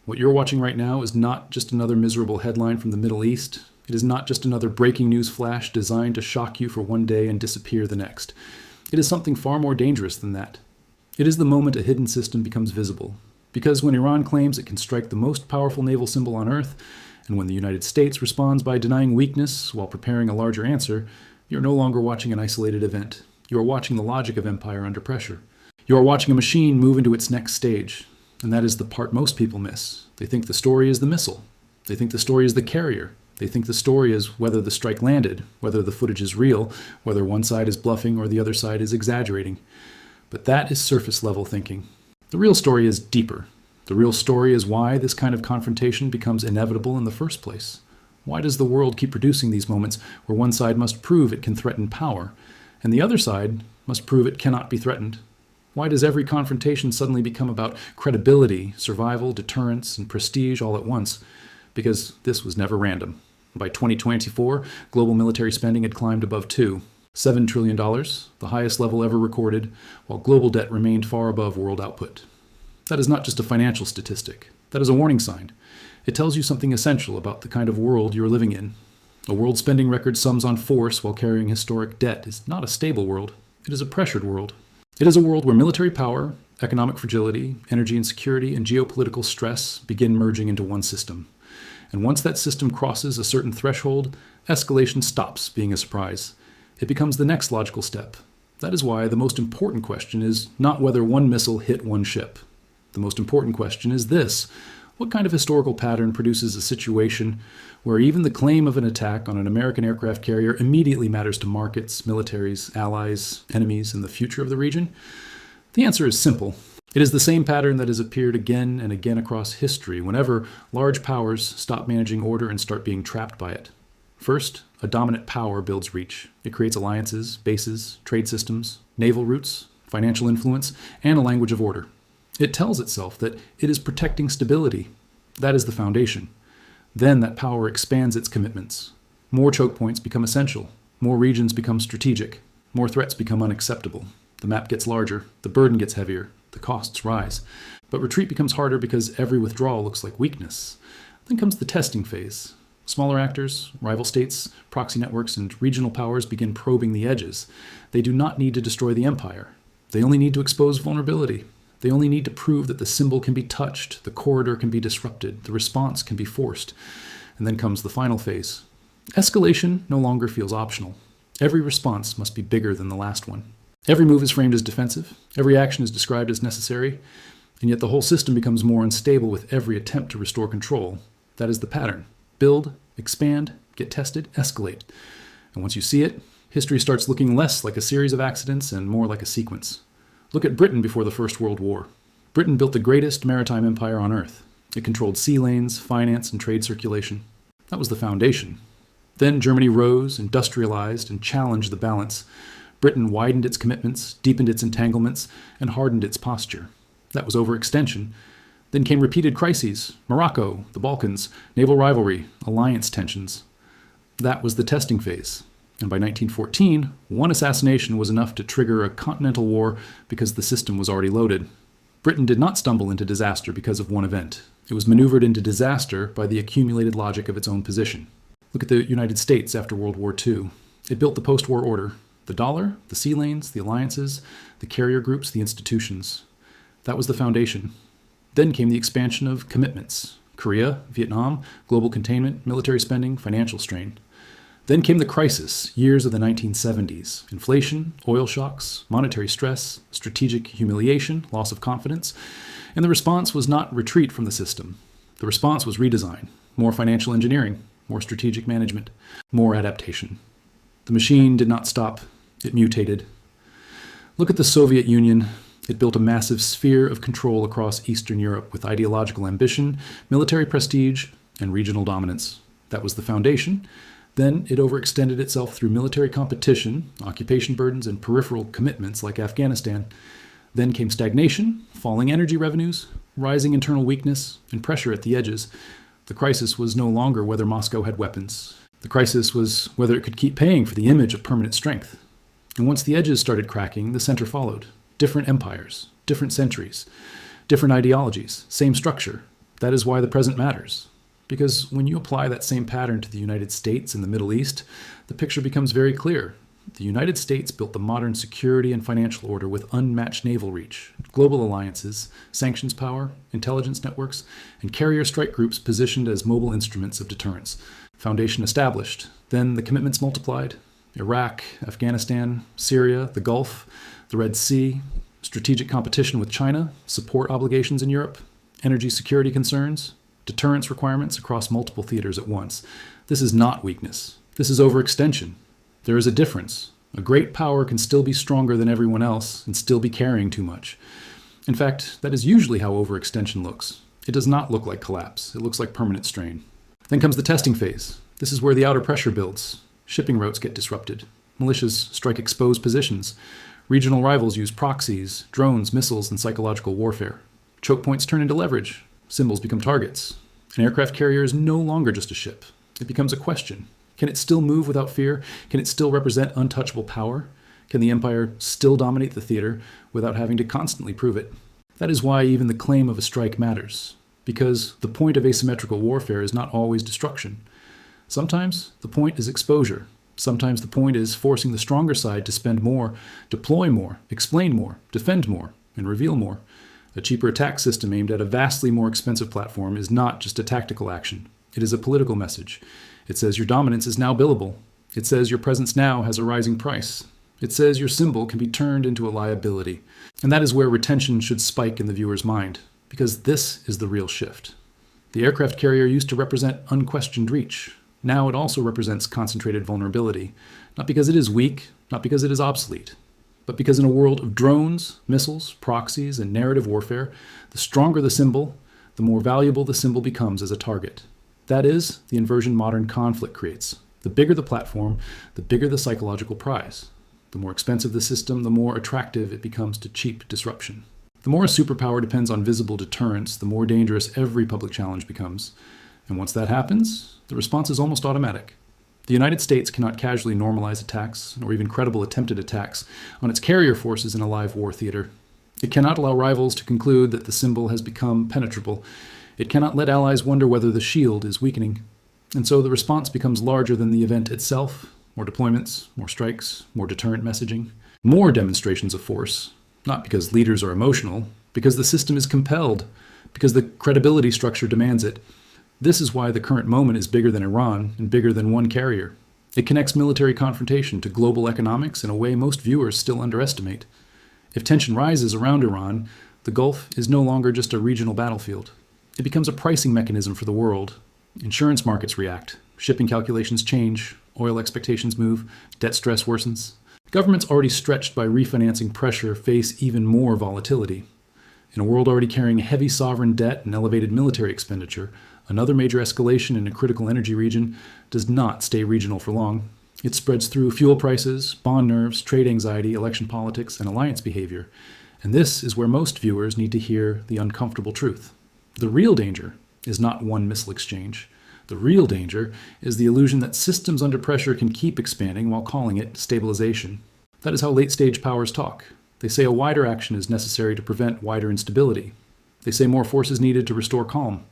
What you're watching right now is not just another miserable headline from the Middle East. It is not just another breaking news flash designed to shock you for one day and disappear the next. It is something far more dangerous than that. It is the moment a hidden system becomes visible. Because when Iran claims it can strike the most powerful naval symbol on Earth, and when the United States responds by denying weakness while preparing a larger answer, you're no longer watching an isolated event. You are watching the logic of empire under pressure. You are watching a machine move into its next stage. And that is the part most people miss. They think the story is the missile. They think the story is the carrier. They think the story is whether the strike landed, whether the footage is real, whether one side is bluffing or the other side is exaggerating. But that is surface level thinking. The real story is deeper. The real story is why this kind of confrontation becomes inevitable in the first place. Why does the world keep producing these moments where one side must prove it can threaten power, and the other side must prove it cannot be threatened? Why does every confrontation suddenly become about credibility, survival, deterrence, and prestige all at once? Because this was never random. By 2024, global military spending had climbed above $7 trillion, the highest level ever recorded, while global debt remained far above world output. That is not just a financial statistic. That is a warning sign. It tells you something essential about the kind of world you're living in. A world spending record sums on force while carrying historic debt is not a stable world. It is a pressured world. It is a world where military power, economic fragility, energy insecurity, and geopolitical stress begin merging into one system. And once that system crosses a certain threshold, escalation stops being a surprise. It becomes the next logical step. That is why the most important question is not whether one missile hit one ship. The most important question is this: what kind of historical pattern produces a situation where even the claim of an attack on an American aircraft carrier immediately matters to markets, militaries, allies, enemies, and the future of the region? The answer is simple. It is the same pattern that has appeared again and again across history whenever large powers stop managing order and start being trapped by it. First, a dominant power builds reach. It creates alliances, bases, trade systems, naval routes, financial influence, and a language of order. It tells itself that it is protecting stability. That is the foundation. Then that power expands its commitments. More choke points become essential. More regions become strategic. More threats become unacceptable. The map gets larger. The burden gets heavier. The costs rise. But retreat becomes harder because every withdrawal looks like weakness. Then comes the testing phase. Smaller actors, rival states, proxy networks, and regional powers begin probing the edges. They do not need to destroy the empire. They only need to expose vulnerability. They only need to prove that the symbol can be touched, the corridor can be disrupted, the response can be forced. And then comes the final phase. Escalation no longer feels optional. Every response must be bigger than the last one. Every move is framed as defensive. Every action is described as necessary. And yet the whole system becomes more unstable with every attempt to restore control. That is the pattern. Build, expand, get tested, escalate. And once you see it, history starts looking less like a series of accidents and more like a sequence. Look at Britain before the First World War. Britain built the greatest maritime empire on Earth. It controlled sea lanes, finance, and trade circulation. That was the foundation. Then Germany rose, industrialized, and challenged the balance. Britain widened its commitments, deepened its entanglements, and hardened its posture. That was overextension. Then came repeated crises: Morocco, the Balkans, naval rivalry, alliance tensions. That was the testing phase. And by 1914, one assassination was enough to trigger a continental war because the system was already loaded. Britain did not stumble into disaster because of one event. It was maneuvered into disaster by the accumulated logic of its own position. Look at the United States after World War II. It built the post-war order: the dollar, the sea lanes, the alliances, the carrier groups, the institutions. That was the foundation. Then came the expansion of commitments: Korea, Vietnam, global containment, military spending, financial strain. Then came the crisis, years of the 1970s: inflation, oil shocks, monetary stress, strategic humiliation, loss of confidence. And the response was not retreat from the system. The response was redesign: more financial engineering, more strategic management, more adaptation. The machine did not stop. It mutated. Look at the Soviet Union. It built a massive sphere of control across Eastern Europe with ideological ambition, military prestige, and regional dominance. That was the foundation. Then it overextended itself through military competition, occupation burdens, and peripheral commitments like Afghanistan. Then came stagnation, falling energy revenues, rising internal weakness, and pressure at the edges. The crisis was no longer whether Moscow had weapons. The crisis was whether it could keep paying for the image of permanent strength. And once the edges started cracking, the center followed. Different empires, different centuries, different ideologies, same structure. That is why the present matters. Because when you apply that same pattern to the United States and the Middle East, the picture becomes very clear. The United States built the modern security and financial order with unmatched naval reach, global alliances, sanctions power, intelligence networks, and carrier strike groups positioned as mobile instruments of deterrence. Foundation established. Then the commitments multiplied. Iraq, Afghanistan, Syria, the Gulf, the Red Sea, strategic competition with China, support obligations in Europe, energy security concerns, deterrence requirements across multiple theaters at once. This is not weakness. This is overextension. There is a difference. A great power can still be stronger than everyone else and still be carrying too much. In fact, that is usually how overextension looks. It does not look like collapse. It looks like permanent strain. Then comes the testing phase. This is where the outer pressure builds. Shipping routes get disrupted. Militias strike exposed positions. Regional rivals use proxies, drones, missiles, and psychological warfare. Choke points turn into leverage. Symbols become targets. An aircraft carrier is no longer just a ship. It becomes a question. Can it still move without fear? Can it still represent untouchable power? Can the empire still dominate the theater without having to constantly prove it? That is why even the claim of a strike matters. Because the point of asymmetrical warfare is not always destruction. Sometimes the point is exposure. Sometimes the point is forcing the stronger side to spend more, deploy more, explain more, defend more, and reveal more. A cheaper attack system aimed at a vastly more expensive platform is not just a tactical action. It is a political message. It says your dominance is now billable. It says your presence now has a rising price. It says your symbol can be turned into a liability. And that is where retention should spike in the viewer's mind, because this is the real shift. The aircraft carrier used to represent unquestioned reach. Now it also represents concentrated vulnerability, not because it is weak, not because it is obsolete, but because in a world of drones, missiles, proxies, and narrative warfare, the stronger the symbol, the more valuable the symbol becomes as a target. That is the inversion modern conflict creates. The bigger the platform, the bigger the psychological prize. The more expensive the system, the more attractive it becomes to cheap disruption. The more a superpower depends on visible deterrence, the more dangerous every public challenge becomes. And once that happens, the response is almost automatic. The United States cannot casually normalize attacks, or even credible attempted attacks, on its carrier forces in a live war theater. It cannot allow rivals to conclude that the symbol has become penetrable. It cannot let allies wonder whether the shield is weakening. And so the response becomes larger than the event itself. More deployments, more strikes, more deterrent messaging, more demonstrations of force. Not because leaders are emotional, because the system is compelled, because the credibility structure demands it. This is why the current moment is bigger than Iran and bigger than one carrier. It connects military confrontation to global economics in a way most viewers still underestimate. If tension rises around Iran, the Gulf is no longer just a regional battlefield. It becomes a pricing mechanism for the world. Insurance markets react. Shipping calculations change. Oil expectations move. Debt stress worsens. Governments already stretched by refinancing pressure face even more volatility. In a world already carrying heavy sovereign debt and elevated military expenditure, another major escalation in a critical energy region does not stay regional for long. It spreads through fuel prices, bond nerves, trade anxiety, election politics, and alliance behavior. And this is where most viewers need to hear the uncomfortable truth. The real danger is not one missile exchange. The real danger is the illusion that systems under pressure can keep expanding while calling it stabilization. That is how late-stage powers talk. They say a wider action is necessary to prevent wider instability. They say more force is needed to restore calm.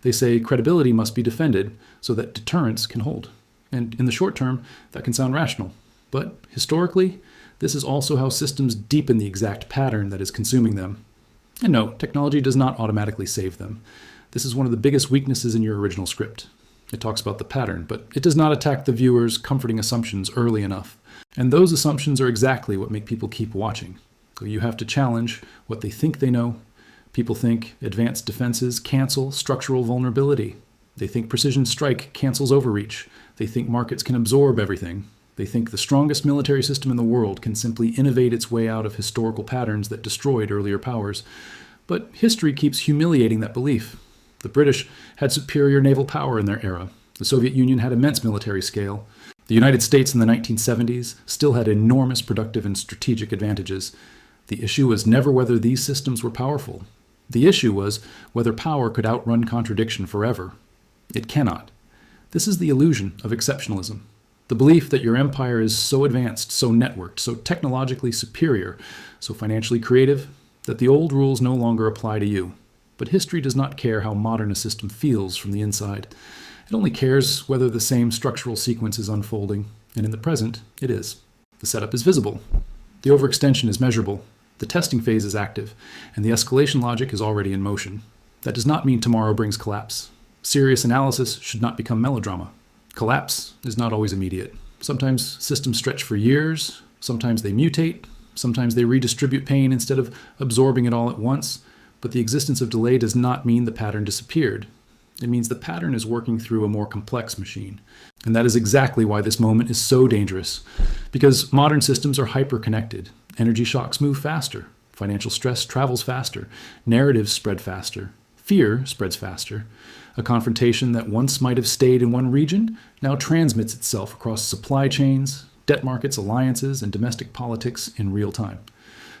They say credibility must be defended so that deterrence can hold. And in the short term, that can sound rational. But historically, this is also how systems deepen the exact pattern that is consuming them. And no, technology does not automatically save them. This is one of the biggest weaknesses in your original script. It talks about the pattern, but it does not attack the viewer's comforting assumptions early enough. And those assumptions are exactly what make people keep watching. So you have to challenge what they think they know. People think advanced defenses cancel structural vulnerability. They think precision strike cancels overreach. They think markets can absorb everything. They think the strongest military system in the world can simply innovate its way out of historical patterns that destroyed earlier powers. But history keeps humiliating that belief. The British had superior naval power in their era. The Soviet Union had immense military scale. The United States in the 1970s still had enormous productive and strategic advantages. The issue was never whether these systems were powerful. The issue was whether power could outrun contradiction forever. It cannot. This is the illusion of exceptionalism. The belief that your empire is so advanced, so networked, so technologically superior, so financially creative, that the old rules no longer apply to you. But history does not care how modern a system feels from the inside. It only cares whether the same structural sequence is unfolding, and in the present, it is. The setup is visible. The overextension is measurable. The testing phase is active, and the escalation logic is already in motion. That does not mean tomorrow brings collapse. Serious analysis should not become melodrama. Collapse is not always immediate. Sometimes systems stretch for years, sometimes they mutate, sometimes they redistribute pain instead of absorbing it all at once, but the existence of delay does not mean the pattern disappeared. It means the pattern is working through a more complex machine. And that is exactly why this moment is so dangerous. Because modern systems are hyperconnected. Energy shocks move faster. Financial stress travels faster. Narratives spread faster. Fear spreads faster. A confrontation that once might have stayed in one region now transmits itself across supply chains, debt markets, alliances, and domestic politics in real time.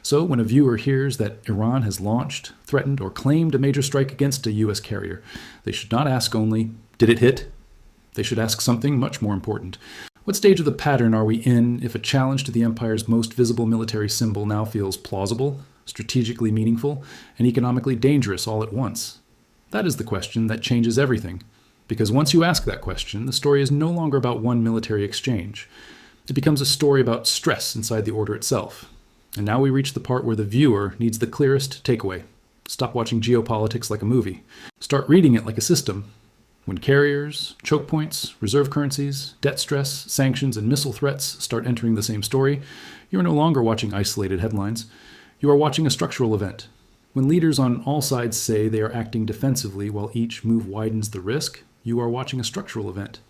So when a viewer hears that Iran has launched, threatened, or claimed a major strike against a U.S. carrier, they should not ask only, did it hit? They should ask something much more important. What stage of the pattern are we in if a challenge to the empire's most visible military symbol now feels plausible, strategically meaningful, and economically dangerous all at once? That is the question that changes everything. Because once you ask that question, the story is no longer about one military exchange. It becomes a story about stress inside the order itself. And now we reach the part where the viewer needs the clearest takeaway. Stop watching geopolitics like a movie. Start reading it like a system. When carriers, choke points, reserve currencies, debt stress, sanctions, and missile threats start entering the same story, you are no longer watching isolated headlines. You are watching a structural event. When leaders on all sides say they are acting defensively while each move widens the risk, you are watching a structural event.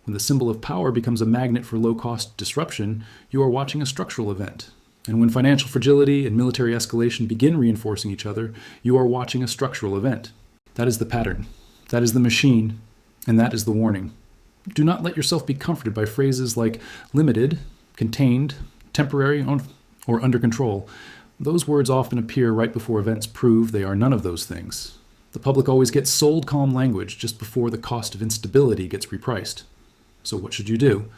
When the symbol of power becomes a magnet for low-cost disruption, you are watching a structural event. And when financial fragility and military escalation begin reinforcing each other, you are watching a structural event. That is the pattern. That is the machine. And that is the warning. Do not let yourself be comforted by phrases like limited, contained, temporary, or under control. Those words often appear right before events prove they are none of those things. The public always gets sold calm language just before the cost of instability gets repriced. So what should you do?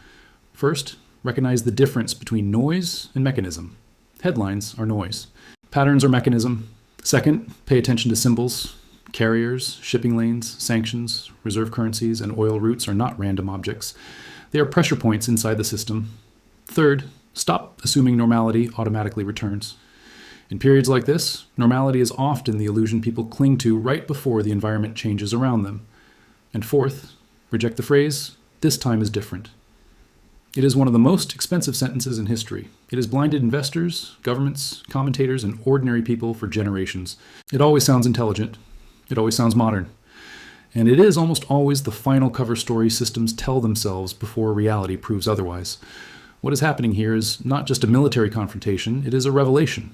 First, recognize the difference between noise and mechanism. Headlines are noise. Patterns are mechanism. Second, pay attention to symbols. Carriers, shipping lanes, sanctions, reserve currencies, and oil routes are not random objects. They are pressure points inside the system. Third, stop assuming normality automatically returns. In periods like this, normality is often the illusion people cling to right before the environment changes around them. And fourth, reject the phrase, "this time is different." It is one of the most expensive sentences in history. It has blinded investors, governments, commentators, and ordinary people for generations. It always sounds intelligent. It always sounds modern. And it is almost always the final cover story systems tell themselves before reality proves otherwise. What is happening here is not just a military confrontation, it is a revelation.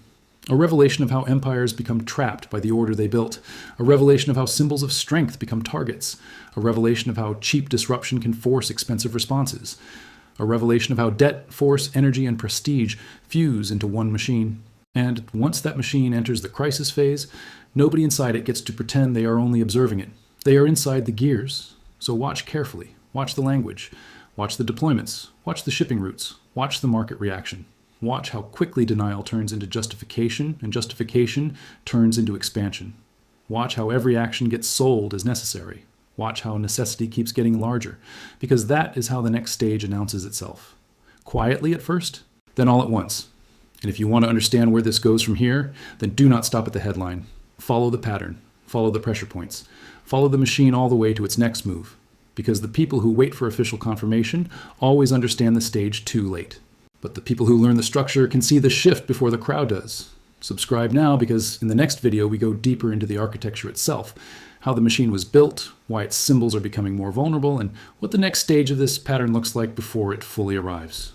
A revelation of how empires become trapped by the order they built. A revelation of how symbols of strength become targets. A revelation of how cheap disruption can force expensive responses. A revelation of how debt, force, energy, and prestige fuse into one machine. And once that machine enters the crisis phase, nobody inside it gets to pretend they are only observing it. They are inside the gears. So watch carefully. Watch the language. Watch the deployments. Watch the shipping routes. Watch the market reaction. Watch how quickly denial turns into justification, and justification turns into expansion. Watch how every action gets sold as necessary. Watch how necessity keeps getting larger, because that is how the next stage announces itself. Quietly at first, then all at once. And if you want to understand where this goes from here, then do not stop at the headline. Follow the pattern. Follow the pressure points. Follow the machine all the way to its next move. Because the people who wait for official confirmation always understand the stage too late. But the people who learn the structure can see the shift before the crowd does. Subscribe now, because in the next video we go deeper into the architecture itself, how the machine was built, why its symbols are becoming more vulnerable, and what the next stage of this pattern looks like before it fully arrives.